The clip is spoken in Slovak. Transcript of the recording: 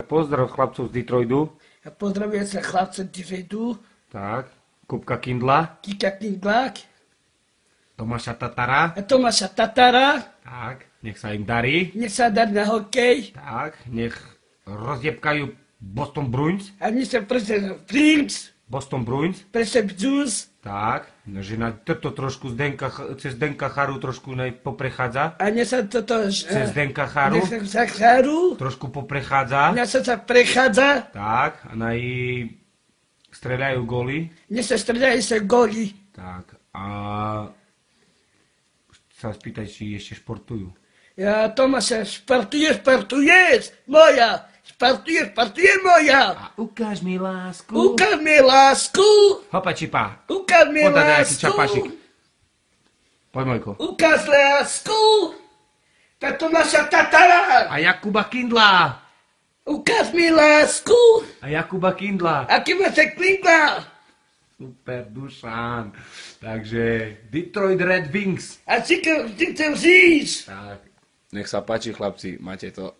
Pozdrav chlapcov z Detroitu. A pozdravujem sa chlapcom Detroitu, Tak, Kupka Kindla, Kika Kindlák Tomáša Tatara. a Tomáša Tatara. Tak, nech sa im darí. Nech sa darí na hokej. Tak, nech rozjebkajú Boston Bruins. A my sa presne Flames, Boston Bruins. presne Blues. Tak, že na toto trošku cez Zdenka Charu trošku poprechádza. A nech sa toto... Cez Zdenka Charu Nech sa Charu. trošku poprechádza. Nech sa prechádza. Tak, a streľajú góly. Nech sa stredajú sa góly. Tak, a sa spýtaj, či ešte športujú. Ja, Tomáša, športuješ, moja. Športuješ, moja. A ukáž mi lásku. Ukáž mi lásku. Hopa čipa. Ukáž mi Podaj nejaký lásku. čapašik. Poď, Mojko. Ukáž lásku. To je Tomáša Tatara. A Jakuba Kindla. Ukáž mi lásku. A Jakuba Kindla. Aký máte Kindla? Super, Dušan. Takže Detroit Red Wings. A ty chceš ísť? Tak. Nech sa páči, chlapci, máte to.